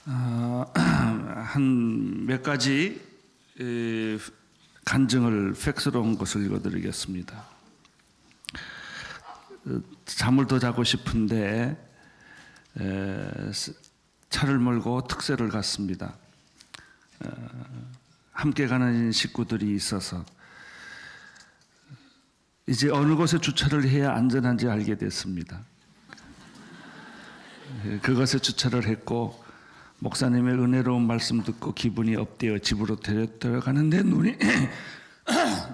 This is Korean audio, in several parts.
한 몇 가지 간증을 팩스로 온 것을 읽어드리겠습니다. 잠을 더 자고 싶은데 차를 몰고 특세를 갔습니다. 함께 가는 식구들이 있어서 이제 어느 곳에 주차를 해야 안전한지 알게 됐습니다. 그것에 주차를 했고 목사님의 은혜로운 말씀 듣고 기분이 업되어 집으로 데려가는데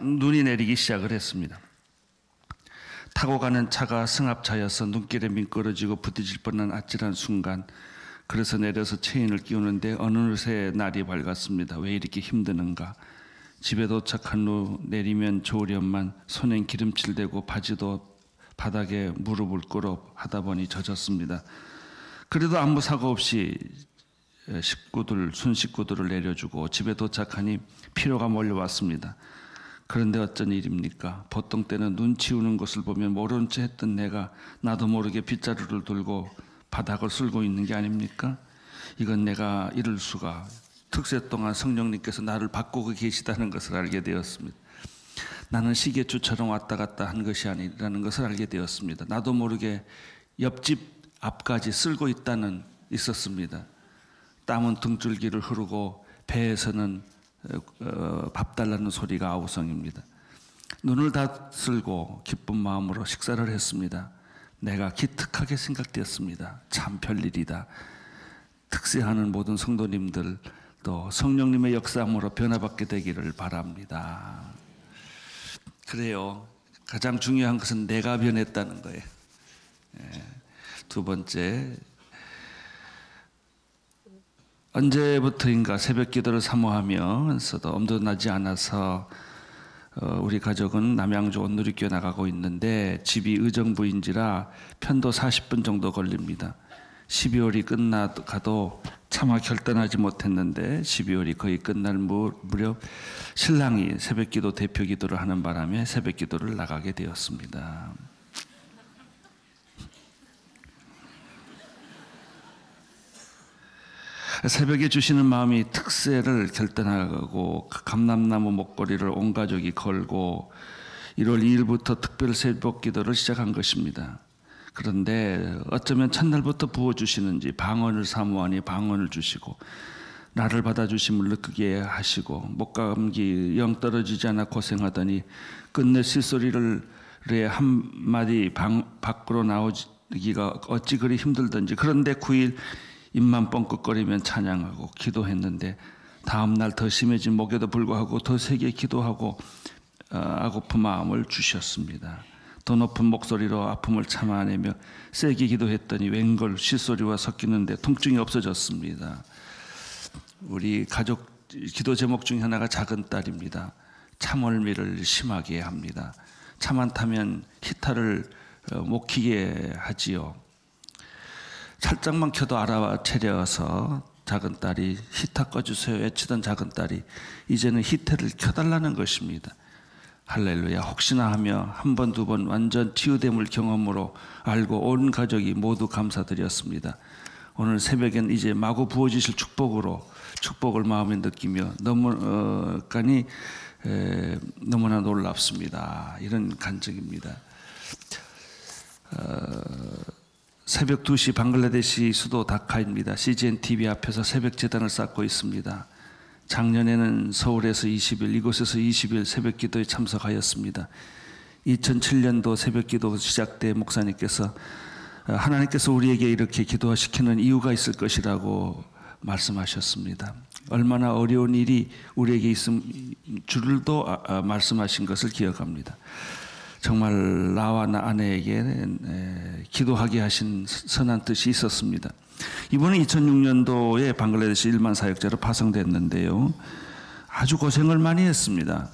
눈이 내리기 시작을 했습니다. 타고 가는 차가 승합차여서 눈길에 미끄러지고 부딪힐 뻔한 아찔한 순간, 그래서 내려서 체인을 끼우는데 어느새 날이 밝았습니다. 왜 이렇게 힘드는가. 집에 도착한 후 내리면 좋으련만 손엔 기름칠되고 바지도 바닥에 무릎을 꿇어 하다 보니 젖었습니다. 그래도 아무 사고 없이 순식구들을 내려주고 집에 도착하니 피로가 몰려왔습니다. 그런데 어쩐 일입니까? 보통 때는 눈 치우는 것을 보면 모른 채 했던 내가 나도 모르게 빗자루를 들고 바닥을 쓸고 있는 게 아닙니까? 이건 내가 이럴 수가. 특세 동안 성령님께서 나를 바꾸고 계시다는 것을 알게 되었습니다. 나는 시계추처럼 왔다 갔다 한 것이 아니라는 것을 알게 되었습니다. 나도 모르게 옆집 앞까지 쓸고 있었습니다. 땀은 등줄기를 흐르고 배에서는 밥 달라는 소리가 아우성입니다. 눈을 다 쓸고 기쁜 마음으로 식사를 했습니다. 내가 기특하게 생각되었습니다. 참 별일이다. 특세하는 모든 성도님들 또 성령님의 역사함으로 변화받게 되기를 바랍니다. 그래요. 가장 중요한 것은 내가 변했다는 거예요. 두 번째, 언제부터인가 새벽 기도를 사모하면서도 엄두 나지 않아서 우리 가족은 남양주 온누리교회 나가고 있는데 집이 의정부인지라 편도 40분 정도 걸립니다. 12월이 끝나가도 차마 결단하지 못했는데 12월이 거의 끝날 무렵 신랑이 새벽 기도 대표 기도를 하는 바람에 새벽 기도를 나가게 되었습니다. 새벽에 주시는 마음이 특세를 결단하고 감람나무 목걸이를 온 가족이 걸고 1월 2일부터 특별 새벽 기도를 시작한 것입니다. 그런데 어쩌면 첫날부터 부어주시는지 방언을 사모하니 방언을 주시고 나를 받아주심을 느끼게 하시고 목감기 영 떨어지지 않아 고생하더니 끝내 실소리를 한마디 밖으로 나오기가 어찌 그리 힘들던지. 그런데 9일 입만 뻥긋거리면 찬양하고 기도했는데 다음날 더 심해진 목에도 불구하고 더 세게 기도하고 아고픈 마음을 주셨습니다. 더 높은 목소리로 아픔을 참아내며 세게 기도했더니 웬걸 실소리와 섞이는데 통증이 없어졌습니다. 우리 가족 기도 제목 중에 하나가 작은 딸입니다. 참을미를 심하게 합니다. 참 안 타면 히타를 못 켜게 하지요. 살짝만 켜도 알아차려서 작은 딸이 히터 꺼주세요 외치던 작은 딸이 이제는 히터를 켜달라는 것입니다. 할렐루야. 혹시나 하며 한 번, 두 번 완전 치유됨을 경험으로 알고 온 가족이 모두 감사드렸습니다. 오늘 새벽엔 이제 마구 부어주실 축복을 마음에 느끼며 너무나 놀랍습니다. 이런 간증입니다. 새벽 2시 방글라데시 수도 다카입니다. CGN TV 앞에서 새벽 제단을 쌓고 있습니다. 작년에는 서울에서 20일, 이곳에서 20일 새벽 기도에 참석하였습니다. 2007년도 새벽 기도 시작 때 목사님께서 하나님께서 우리에게 이렇게 기도시키는 이유가 있을 것이라고 말씀하셨습니다. 얼마나 어려운 일이 우리에게 있음 줄도 말씀하신 것을 기억합니다. 정말 나와 아내에게 기도하게 하신 선한 뜻이 있었습니다. 이번에 2006년도에 방글라데시 1만 사역자로 파송됐는데요. 아주 고생을 많이 했습니다.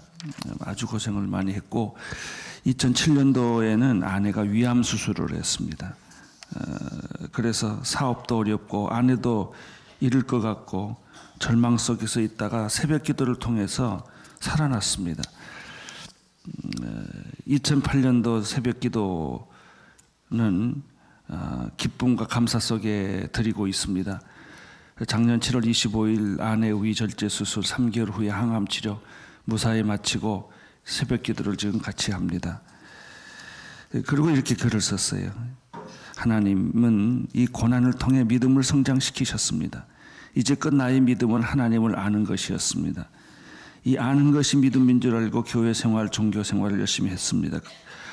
아주 고생을 많이 했고 2007년도에는 아내가 위암 수술을 했습니다. 그래서 사업도 어렵고 아내도 잃을 것 같고 절망 속에서 있다가 새벽 기도를 통해서 살아났습니다. 2008년도 새벽 기도는 기쁨과 감사 속에 드리고 있습니다. 작년 7월 25일 아내 위절제 수술 3개월 후에 항암 치료 무사히 마치고 새벽 기도를 지금 같이 합니다. 그리고 이렇게 글을 썼어요. 하나님은 이 고난을 통해 믿음을 성장시키셨습니다. 이제껏 나의 믿음은 하나님을 아는 것이었습니다. 이 아는 것이 믿음인 줄 알고 교회 생활, 종교 생활을 열심히 했습니다.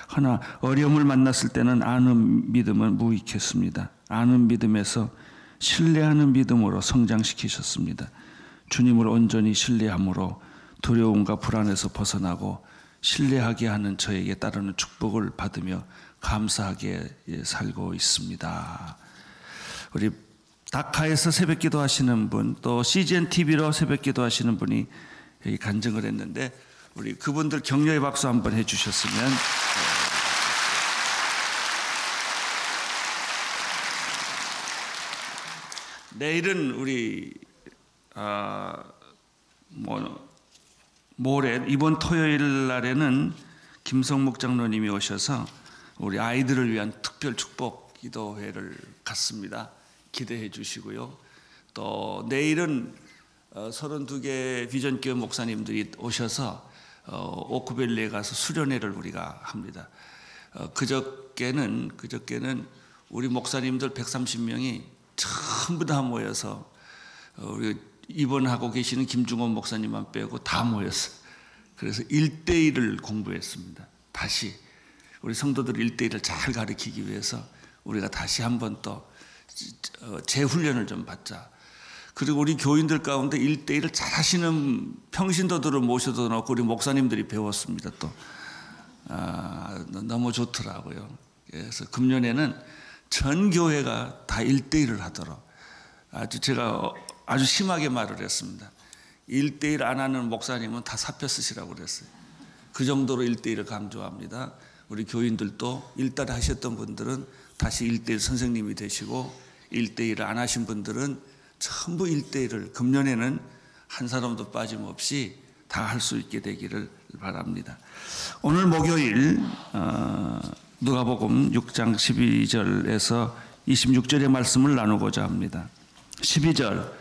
그러나 어려움을 만났을 때는 아는 믿음은 무익했습니다. 아는 믿음에서 신뢰하는 믿음으로 성장시키셨습니다. 주님을 온전히 신뢰함으로 두려움과 불안에서 벗어나고 신뢰하게 하는 저에게 따르는 축복을 받으며 감사하게 살고 있습니다. 우리 다카에서 새벽기도 하시는 분, 또 CGN TV로 새벽기도 하시는 분이 여기 간증을 했는데 우리 그분들 격려의 박수 한번 해주셨으면. 내일은 우리 모레 이번 토요일 날에는 김성목 장로님이 오셔서 우리 아이들을 위한 특별 축복 기도회를 갖습니다. 기대해 주시고요. 또 내일은 32개 비전교회 목사님들이 오셔서 오크밸리에 가서 수련회를 우리가 합니다. 그저께는 우리 목사님들 130명이 전부 다 모여서 우리 입원하고 계시는 김중원 목사님만 빼고 다 모였어요. 그래서 1대1을 공부했습니다. 다시 우리 성도들 1대1을 잘 가르치기 위해서 우리가 다시 한번 또 재훈련을 좀 받자. 그리고 우리 교인들 가운데 1대1을 잘 하시는 평신도들을 모셔다 놓고 우리 목사님들이 배웠습니다. 또 너무 좋더라고요. 그래서 금년에는 전 교회가 다 1대1을 하도록 제가 아주 심하게 말을 했습니다. 1대1 안 하는 목사님은 다 사표 쓰시라고 그랬어요. 그 정도로 1대1을 강조합니다. 우리 교인들도 1대1 하셨던 분들은 다시 1대1 선생님이 되시고 1대1을 안 하신 분들은 전부 1대1을 금년에는 한 사람도 빠짐없이 다 할 수 있게 되기를 바랍니다. 오늘 목요일 누가복음 6장 12절에서 26절의 말씀을 나누고자 합니다. 12절부터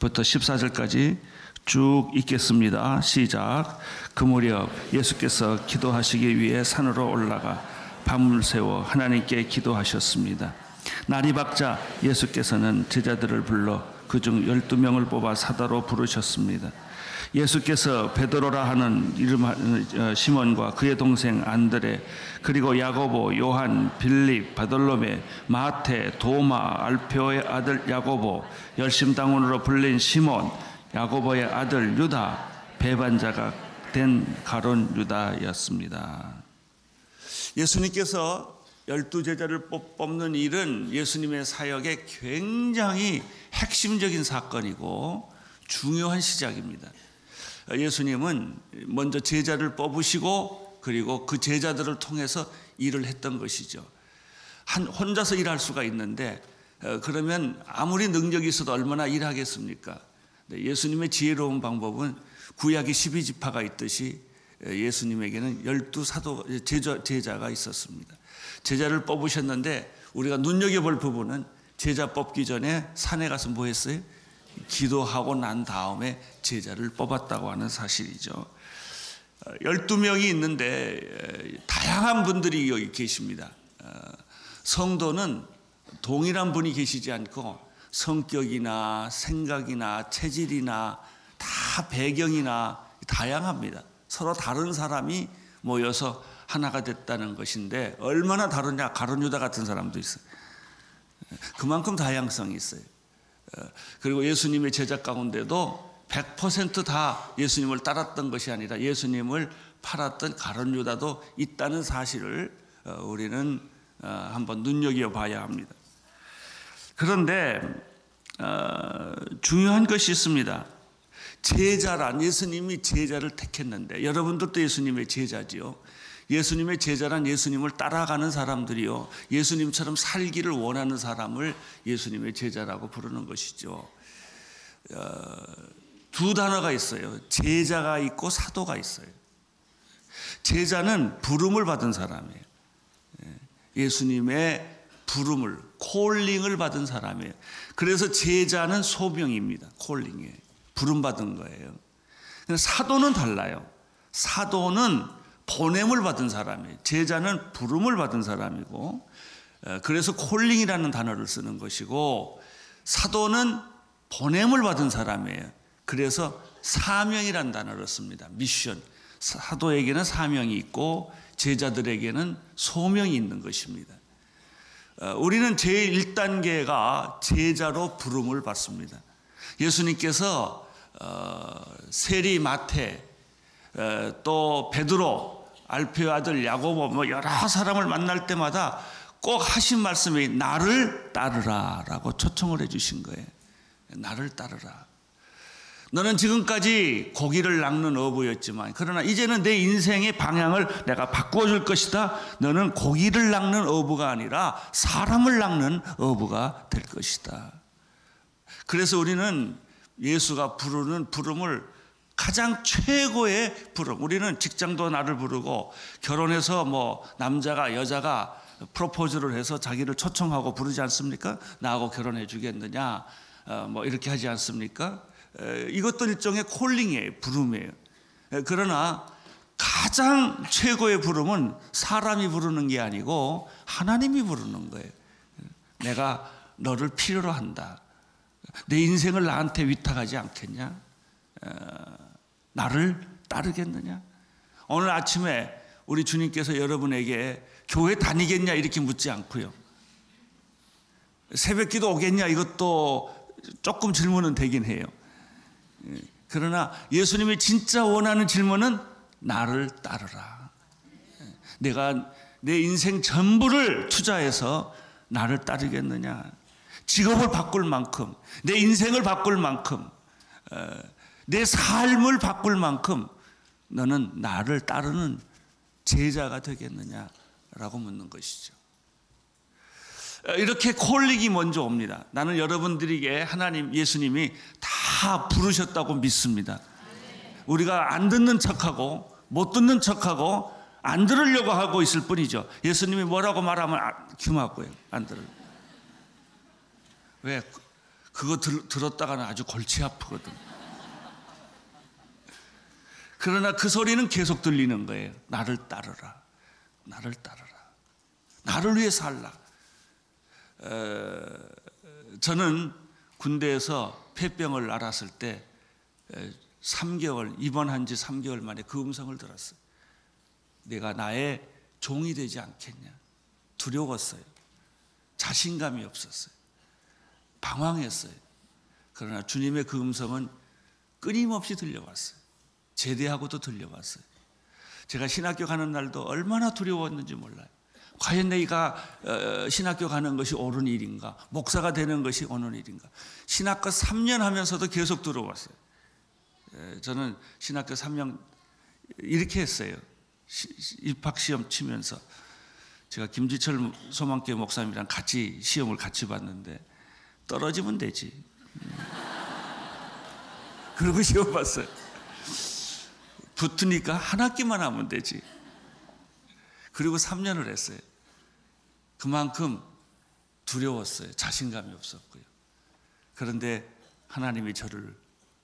14절까지 쭉 읽겠습니다. 시작. 그 무렵 예수께서 기도하시기 위해 산으로 올라가 밤을 새워 하나님께 기도하셨습니다. 날이 밝자 예수께서는 제자들을 불러 그중 12명을 뽑아 사다로 부르셨습니다. 예수께서 베드로라 하는 이름하는 시몬과 그의 동생 안드레, 그리고 야고보, 요한, 빌립, 바돌로메, 마태, 도마, 알페오의 아들 야고보, 열심당원으로 불린 시몬, 야고보의 아들 유다, 배반자가 된 가룟 유다였습니다. 예수님께서 12제자를 뽑는 일은 예수님의 사역의 굉장히 핵심적인 사건이고 중요한 시작입니다. 예수님은 먼저 제자를 뽑으시고 그리고 그 제자들을 통해서 일을 했던 것이죠. 혼자서 일할 수가 있는데 그러면 아무리 능력이 있어도 얼마나 일하겠습니까? 예수님의 지혜로운 방법은 구약의 12지파가 있듯이 예수님에게는 12 제자가 있었습니다. 제자를 뽑으셨는데 우리가 눈여겨볼 부분은 제자 뽑기 전에 산에 가서 뭐 했어요? 기도하고 난 다음에 제자를 뽑았다고 하는 사실이죠. 12명이 있는데 다양한 분들이 여기 계십니다. 성도는 동일한 분이 계시지 않고 성격이나 생각이나 체질이나 다 배경이나 다양합니다. 서로 다른 사람이 모여서 하나가 됐다는 것인데 얼마나 다르냐. 가룟 유다 같은 사람도 있어요. 그만큼 다양성이 있어요. 그리고 예수님의 제자 가운데도 100% 다 예수님을 따랐던 것이 아니라 예수님을 팔았던 가룟 유다도 있다는 사실을 우리는 한번 눈여겨봐야 합니다. 그런데 중요한 것이 있습니다. 제자란, 예수님이 제자를 택했는데 여러분들도 예수님의 제자지요. 예수님의 제자란 예수님을 따라가는 사람들이요, 예수님처럼 살기를 원하는 사람을 예수님의 제자라고 부르는 것이죠. 두 단어가 있어요. 제자가 있고 사도가 있어요. 제자는 부름을 받은 사람이에요. 예수님의 부름을 콜링을 받은 사람이에요. 그래서 제자는 소명입니다. 콜링이에요. 부름받은 거예요. 사도는 달라요. 사도는 보냄을 받은 사람이에요. 제자는 부름을 받은 사람이고, 그래서 콜링이라는 단어를 쓰는 것이고, 사도는 보냄을 받은 사람이에요. 그래서 사명이라는 단어를 씁니다. 미션. 사도에게는 사명이 있고 제자들에게는 소명이 있는 것입니다. 우리는 제1단계가 제자로 부름을 받습니다. 예수님께서 세리, 마태, 또 베드로, 알페의 아들 야고보, 뭐 여러 사람을 만날 때마다 꼭 하신 말씀이 나를 따르라 라고 초청을 해 주신 거예요. 나를 따르라. 너는 지금까지 고기를 낚는 어부였지만, 그러나 이제는 내 인생의 방향을 내가 바꾸어 줄 것이다. 너는 고기를 낚는 어부가 아니라 사람을 낚는 어부가 될 것이다. 그래서 우리는 예수가 부르는 부름을 가장 최고의 부름, 우리는 직장도 나를 부르고, 결혼해서 뭐 남자가 여자가 프로포즈를 해서 자기를 초청하고 부르지 않습니까? 나하고 결혼해 주겠느냐, 뭐 이렇게 하지 않습니까? 이것도 일종의 콜링이에요. 부름이에요. 그러나 가장 최고의 부름은 사람이 부르는 게 아니고 하나님이 부르는 거예요. 내가 너를 필요로 한다. 내 인생을 나한테 위탁하지 않겠냐? 나를 따르겠느냐? 오늘 아침에 우리 주님께서 여러분에게 교회 다니겠냐 이렇게 묻지 않고요. 새벽기도 오겠냐 이것도 조금 질문은 되긴 해요. 그러나 예수님이 진짜 원하는 질문은 나를 따르라. 내가 내 인생 전부를 투자해서 나를 따르겠느냐. 직업을 바꿀 만큼, 내 인생을 바꿀 만큼, 내 삶을 바꿀 만큼 너는 나를 따르는 제자가 되겠느냐라고 묻는 것이죠. 이렇게 콜링이 먼저 옵니다. 나는 여러분들에게 하나님, 예수님이 다 부르셨다고 믿습니다. 우리가 안 듣는 척하고 못 듣는 척하고 안 들으려고 하고 있을 뿐이죠. 예수님이 뭐라고 말하면 귀마고요. 안 들어요. 왜? 그거 들었다가는 아주 골치 아프거든. 그러나 그 소리는 계속 들리는 거예요. 나를 따르라. 나를 따르라. 나를 위해 살라. 저는 군대에서 폐병을 앓았을 때 3개월, 입원한 지 3개월 만에 그 음성을 들었어요. 내가 나의 종이 되지 않겠냐. 두려웠어요. 자신감이 없었어요. 방황했어요. 그러나 주님의 그 음성은 끊임없이 들려왔어요. 제대하고도 들려왔어요. 제가 신학교 가는 날도 얼마나 두려웠는지 몰라요. 과연 내가 신학교 가는 것이 옳은 일인가? 목사가 되는 것이 옳은 일인가? 신학과 3년 하면서도 계속 들어왔어요. 저는 신학교 3년 이렇게 했어요. 입학시험 치면서 제가 김지철 소망교회 목사님이랑 같이 시험을 같이 봤는데 떨어지면 되지. 그러고 시험 봤어요. 붙으니까 한 학기만 하면 되지. 그리고 3년을 했어요. 그만큼 두려웠어요. 자신감이 없었고요. 그런데 하나님이 저를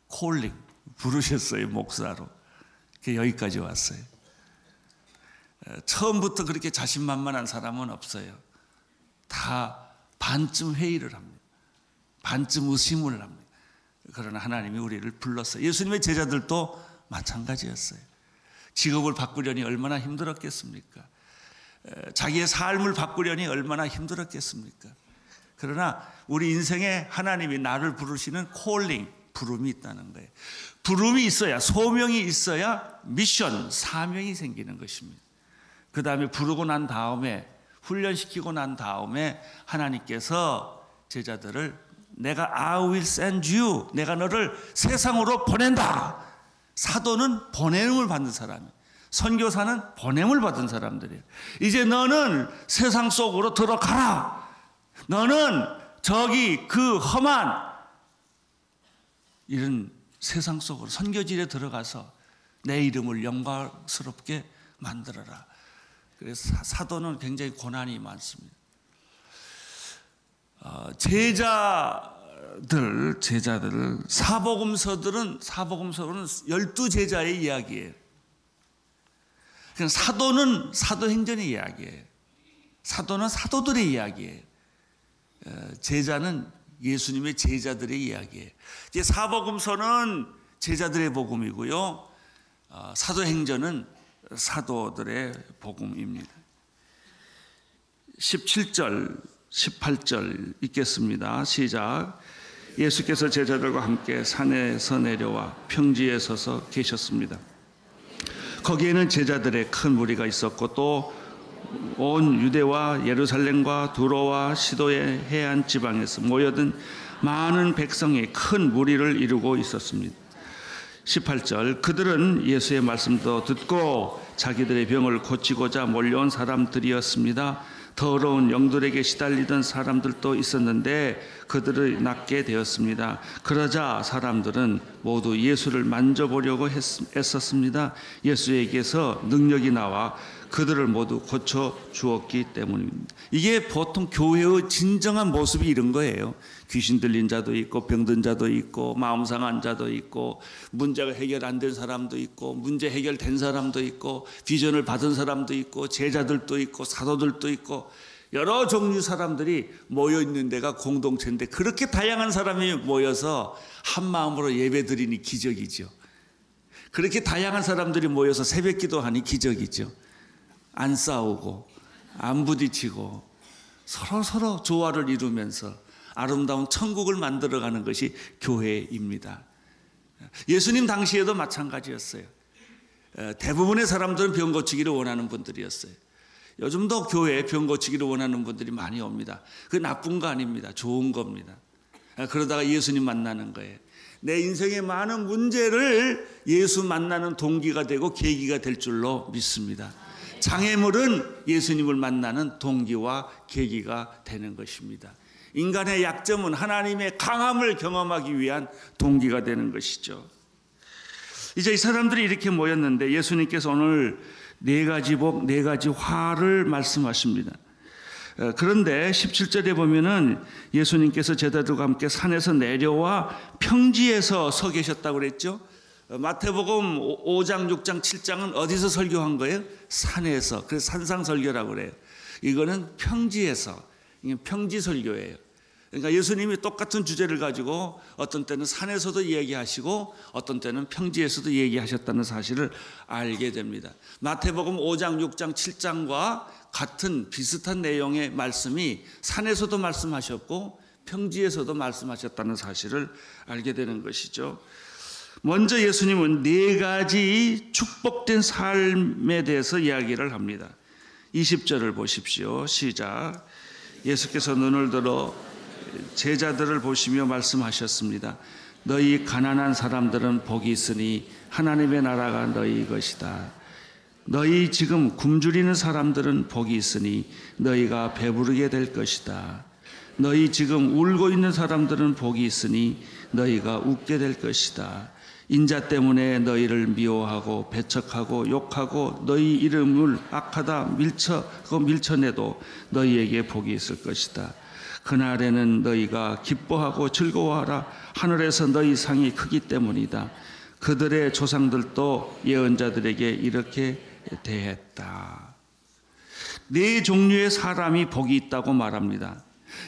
콜링 부르셨어요. 목사로. 여기까지 왔어요. 처음부터 그렇게 자신만만한 사람은 없어요. 다 반쯤 회의를 합니다. 반쯤 의심을 합니다. 그러나 하나님이 우리를 불렀어요. 예수님의 제자들도 마찬가지였어요. 직업을 바꾸려니 얼마나 힘들었겠습니까? 자기의 삶을 바꾸려니 얼마나 힘들었겠습니까? 그러나 우리 인생에 하나님이 나를 부르시는 콜링, 부름이 있다는 거예요. 부름이 있어야, 소명이 있어야 미션, 사명이 생기는 것입니다. 그 다음에 부르고 난 다음에, 훈련시키고 난 다음에 하나님께서 제자들을 내가 I will send you, 내가 너를 세상으로 보낸다. 사도는 보냄을 받는 사람이에요. 선교사는 보냄을 받은 사람들이에요. 이제 너는 세상 속으로 들어가라. 너는 저기 그 험한 이런 세상 속으로 선교지에 들어가서 내 이름을 영광스럽게 만들어라. 그래서 사도는 굉장히 고난이 많습니다. 제자들 사복음서는 12제자의 이야기예요. 그냥 사도는 사도행전의 이야기예요. 사도는 사도들의 이야기예요. 제자는 예수님의 제자들의 이야기예요. 이제 사복음서는 제자들의 복음이고요. 사도행전은 사도들의 복음입니다. 17절, 18절 읽겠습니다. 시작. 예수께서 제자들과 함께 산에서 내려와 평지에 서서 계셨습니다. 거기에는 제자들의 큰 무리가 있었고 또 온 유대와 예루살렘과 두로와 시도의 해안 지방에서 모여든 많은 백성이 큰 무리를 이루고 있었습니다. 18절. 그들은 예수의 말씀도 듣고 자기들의 병을 고치고자 몰려온 사람들이었습니다. 더러운 영들에게 시달리던 사람들도 있었는데 그들을 낫게 되었습니다. 그러자 사람들은 모두 예수를 만져보려고 애썼습니다. 예수에게서 능력이 나와 그들을 모두 고쳐 주었기 때문입니다. 이게 보통 교회의 진정한 모습이 이런 거예요. 귀신 들린 자도 있고 병든 자도 있고 마음 상한 자도 있고 문제가 해결 안 된 사람도 있고 문제 해결된 사람도 있고 비전을 받은 사람도 있고 제자들도 있고 사도들도 있고 여러 종류 사람들이 모여 있는 데가 공동체인데 그렇게 다양한 사람이 모여서 한 마음으로 예배 드리니 기적이죠. 그렇게 다양한 사람들이 모여서 새벽 기도하니 기적이죠. 안 싸우고 안 부딪히고 서로 조화를 이루면서 아름다운 천국을 만들어가는 것이 교회입니다. 예수님 당시에도 마찬가지였어요. 대부분의 사람들은 병 고치기를 원하는 분들이었어요. 요즘도 교회에 병 고치기를 원하는 분들이 많이 옵니다. 그게 나쁜 거 아닙니다. 좋은 겁니다. 그러다가 예수님 만나는 거예요. 내 인생의 많은 문제를 예수 만나는 동기가 되고 계기가 될 줄로 믿습니다. 장애물은 예수님을 만나는 동기와 계기가 되는 것입니다. 인간의 약점은 하나님의 강함을 경험하기 위한 동기가 되는 것이죠. 이제 이 사람들이 이렇게 모였는데 예수님께서 오늘 4가지 복, 4가지 화를 말씀하십니다. 그런데 17절에 보면은 예수님께서 제자들과 함께 산에서 내려와 평지에서 서 계셨다고 그랬죠. 마태복음 5장, 6장, 7장은 어디서 설교한 거예요? 산에서. 그래서 산상설교라고 그래요. 이거는 평지에서, 이게 평지설교예요. 그러니까 예수님이 똑같은 주제를 가지고 어떤 때는 산에서도 얘기하시고 어떤 때는 평지에서도 얘기하셨다는 사실을 알게 됩니다. 마태복음 5장, 6장, 7장과 같은 비슷한 내용의 말씀이 산에서도 말씀하셨고 평지에서도 말씀하셨다는 사실을 알게 되는 것이죠. 먼저 예수님은 4가지 축복된 삶에 대해서 이야기를 합니다. 20절을 보십시오. 시작. 예수께서 눈을 들어 제자들을 보시며 말씀하셨습니다. 너희 가난한 사람들은 복이 있으니 하나님의 나라가 너희 것이다. 너희 지금 굶주리는 사람들은 복이 있으니 너희가 배부르게 될 것이다. 너희 지금 울고 있는 사람들은 복이 있으니 너희가 웃게 될 것이다. 인자 때문에 너희를 미워하고 배척하고 욕하고 너희 이름을 악하다 밀쳐내도 너희에게 복이 있을 것이다. 그날에는 너희가 기뻐하고 즐거워하라. 하늘에서 너희 상이 크기 때문이다. 그들의 조상들도 예언자들에게 이렇게 대했다. 4종류의 사람이 복이 있다고 말합니다.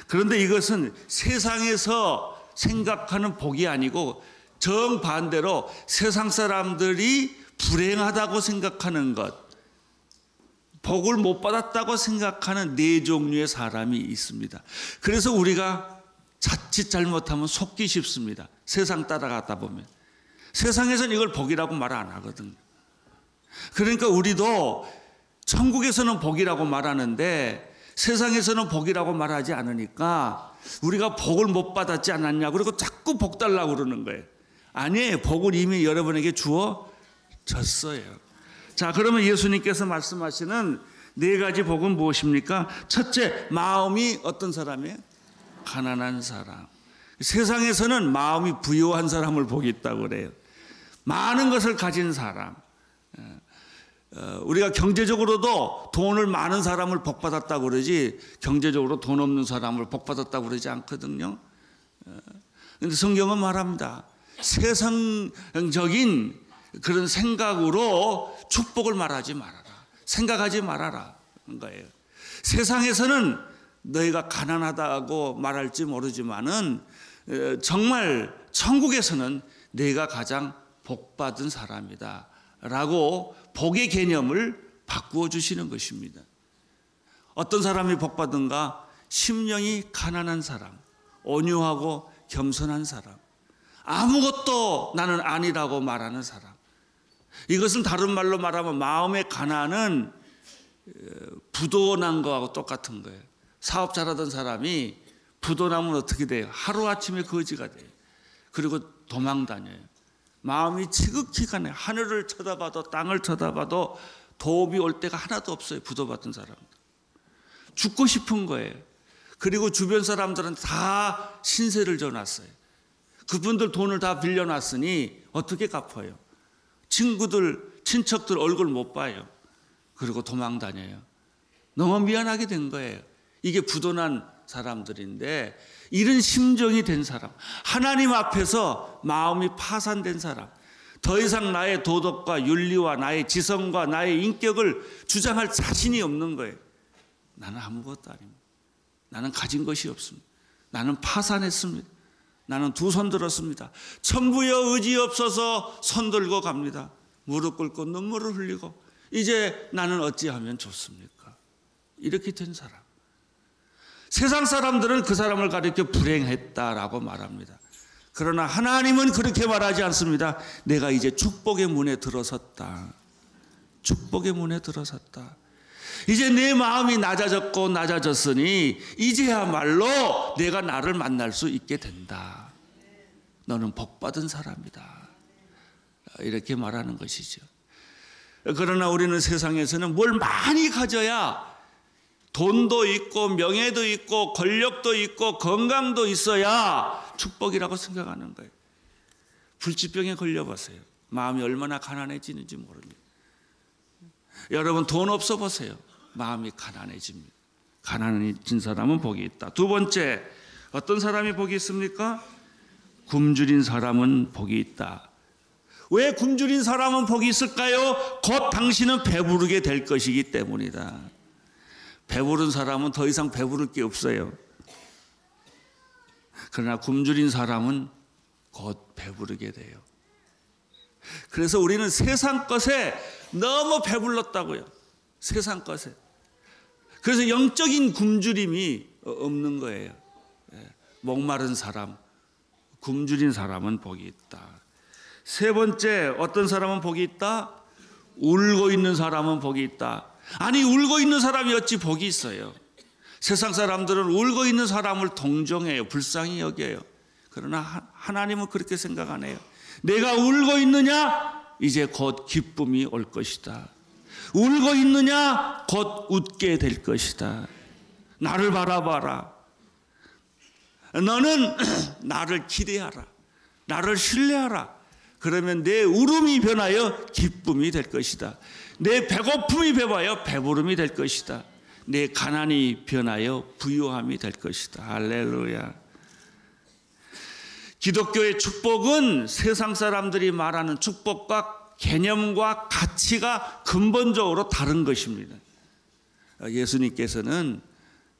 그런데 이것은 세상에서 생각하는 복이 아니고 정반대로 세상 사람들이 불행하다고 생각하는 것, 복을 못 받았다고 생각하는 4종류의 사람이 있습니다. 그래서 우리가 자칫 잘못하면 속기 쉽습니다. 세상 따라가다 보면. 세상에서는 이걸 복이라고 말 안 하거든요. 그러니까 우리도 천국에서는 복이라고 말하는데 세상에서는 복이라고 말하지 않으니까 우리가 복을 못 받았지 않았냐 그리고 자꾸 복 달라고 그러는 거예요. 아니에요. 복을 이미 여러분에게 주어졌어요. 자, 그러면 예수님께서 말씀하시는 4가지 복은 무엇입니까? 첫째, 마음이 어떤 사람이에요? 가난한 사람. 세상에서는 마음이 부유한 사람을 복이 있다고 그래요. 많은 것을 가진 사람. 우리가 경제적으로도 돈을 많은 사람을 복받았다고 그러지 경제적으로 돈 없는 사람을 복받았다고 그러지 않거든요. 그런데 성경은 말합니다. 세상적인 그런 생각으로 축복을 말하지 말아라. 생각하지 말아라. 그런 거예요. 세상에서는 너희가 가난하다고 말할지 모르지만은 정말 천국에서는 내가 가장 복받은 사람이다 라고 복의 개념을 바꾸어 주시는 것입니다. 어떤 사람이 복받은가? 심령이 가난한 사람, 온유하고 겸손한 사람, 아무것도 나는 아니라고 말하는 사람. 이것은 다른 말로 말하면 마음의 가난은 부도난 거하고 똑같은 거예요. 사업 잘하던 사람이 부도나면 어떻게 돼요? 하루아침에 거지가 돼요. 그리고 도망 다녀요. 마음이 지극히 가난해요. 하늘을 쳐다봐도 땅을 쳐다봐도 도움이 올 때가 하나도 없어요. 부도받은 사람들. 죽고 싶은 거예요. 그리고 주변 사람들은 다 신세를 져놨어요. 그분들 돈을 다 빌려놨으니 어떻게 갚아요? 친구들, 친척들 얼굴 못 봐요. 그리고 도망 다녀요. 너무 미안하게 된 거예요. 이게 부도난 사람들인데 이런 심정이 된 사람, 하나님 앞에서 마음이 파산된 사람, 더 이상 나의 도덕과 윤리와 나의 지성과 나의 인격을 주장할 자신이 없는 거예요. 나는 아무것도 아닙니다. 나는 가진 것이 없습니다. 나는 파산했습니다. 나는 두 손 들었습니다. 천부여 의지 없어서 손 들고 갑니다. 무릎 꿇고 눈물을 흘리고 이제 나는 어찌하면 좋습니까? 이렇게 된 사람. 세상 사람들은 그 사람을 가리켜 불행했다라고 말합니다. 그러나 하나님은 그렇게 말하지 않습니다. 내가 이제 축복의 문에 들어섰다. 축복의 문에 들어섰다. 이제 내 마음이 낮아졌고 낮아졌으니 이제야말로 내가 나를 만날 수 있게 된다. 너는 복받은 사람이다. 이렇게 말하는 것이죠. 그러나 우리는 세상에서는 뭘 많이 가져야 돈도 있고 명예도 있고 권력도 있고 건강도 있어야 축복이라고 생각하는 거예요. 불치병에 걸려보세요. 마음이 얼마나 가난해지는지 모릅니다. 여러분 돈 없어 보세요. 마음이 가난해집니다. 가난해진 사람은 복이 있다. 두 번째, 어떤 사람이 복이 있습니까? 굶주린 사람은 복이 있다. 왜 굶주린 사람은 복이 있을까요? 곧 당신은 배부르게 될 것이기 때문이다. 배부른 사람은 더 이상 배부를 게 없어요. 그러나 굶주린 사람은 곧 배부르게 돼요. 그래서 우리는 세상 것에 너무 배불렀다고요. 세상 것에. 그래서 영적인 굶주림이 없는 거예요. 목마른 사람, 굶주린 사람은 복이 있다. 세 번째, 어떤 사람은 복이 있다? 울고 있는 사람은 복이 있다. 아니, 울고 있는 사람이 어찌 복이 있어요? 세상 사람들은 울고 있는 사람을 동정해요. 불쌍히 여겨요. 그러나 하나님은 그렇게 생각 안 해요. 내가 울고 있느냐? 이제 곧 기쁨이 올 것이다. 울고 있느냐? 곧 웃게 될 것이다. 나를 바라봐라. 너는 나를 기대하라. 나를 신뢰하라. 그러면 내 울음이 변하여 기쁨이 될 것이다. 내 배고픔이 변하여 배부름이 될 것이다. 내 가난이 변하여 부유함이 될 것이다. 할렐루야. 기독교의 축복은 세상 사람들이 말하는 축복과 개념과 가치가 근본적으로 다른 것입니다. 예수님께서는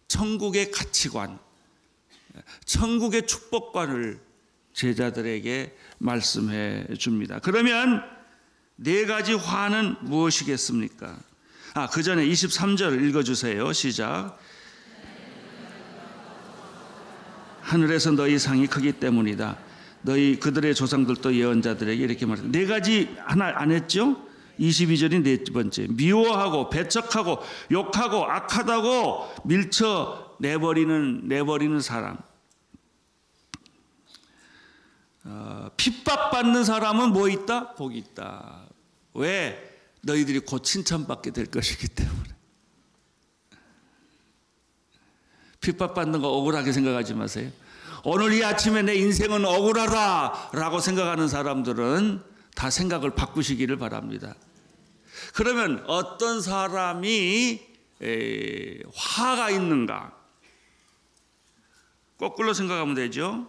천국의 가치관, 천국의 축복관을 제자들에게 말씀해 줍니다. 그러면 네 가지 화는 무엇이겠습니까? 그 전에 23절 읽어주세요. 시작. 하늘에서 너희 상이 크기 때문이다. 너희 그들의 조상들도 예언자들에게 이렇게 말했다. 네 가지 하나 안 했죠? 22절이 네 번째. 미워하고 배척하고 욕하고 악하다고 밀쳐 내버리는 사람. 핍박받는 사람은 뭐 있다? 복이 있다. 왜? 너희들이 곧 칭찬받게 될 것이기 때문에. 핍박받는 거 억울하게 생각하지 마세요. 오늘 이 아침에 내 인생은 억울하다 라고 생각하는 사람들은 다 생각을 바꾸시기를 바랍니다. 그러면 어떤 사람이 화가 있는가? 거꾸로 생각하면 되죠.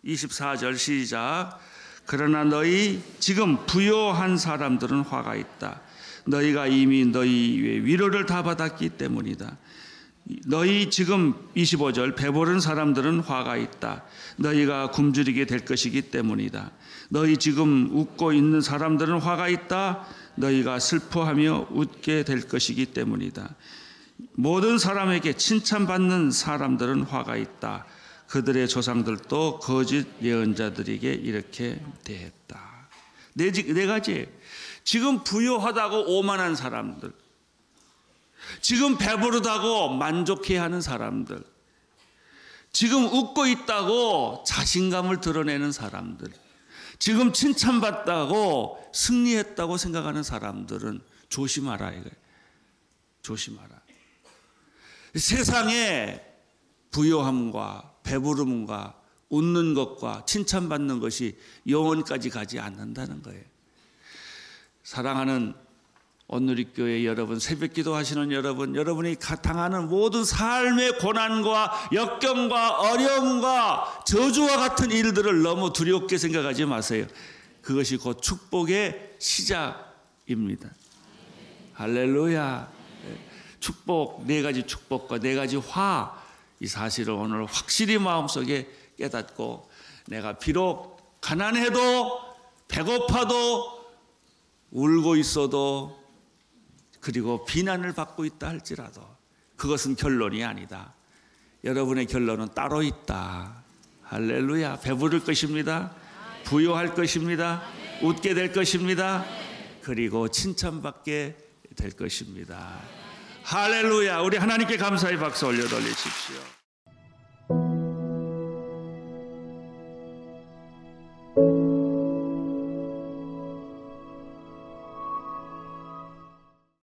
24절 시작. 그러나 너희 지금 부요한 사람들은 화가 있다. 너희가 이미 너희의 위로를 다 받았기 때문이다. 너희 지금 25절 배부른 사람들은 화가 있다. 너희가 굶주리게 될 것이기 때문이다. 너희 지금 웃고 있는 사람들은 화가 있다. 너희가 슬퍼하며 웃게 될 것이기 때문이다. 모든 사람에게 칭찬받는 사람들은 화가 있다. 그들의 조상들도 거짓 예언자들에게 이렇게 대했다. 네 가지. 지금 부유하다고 오만한 사람들, 지금 배부르다고 만족해하는 사람들, 지금 웃고 있다고 자신감을 드러내는 사람들, 지금 칭찬받다고 승리했다고 생각하는 사람들은 조심하라 이거예요. 조심하라. 세상에 부요함과 배부름과 웃는 것과 칭찬받는 것이 영원까지 가지 않는다는 거예요. 사랑하는 온누리교회 여러분, 새벽기도 하시는 여러분, 여러분이 당하는 모든 삶의 고난과 역경과 어려움과 저주와 같은 일들을 너무 두렵게 생각하지 마세요. 그것이 곧 축복의 시작입니다. 할렐루야. 축복, 네 가지 축복과 네 가지 화, 이 사실을 오늘 확실히 마음속에 깨닫고, 내가 비록 가난해도 배고파도 울고 있어도, 그리고 비난을 받고 있다 할지라도 그것은 결론이 아니다. 여러분의 결론은 따로 있다. 할렐루야. 배부를 것입니다. 부유할 것입니다. 웃게 될 것입니다. 그리고 칭찬받게 될 것입니다. 할렐루야. 우리 하나님께 감사의 박수 올려 돌리십시오.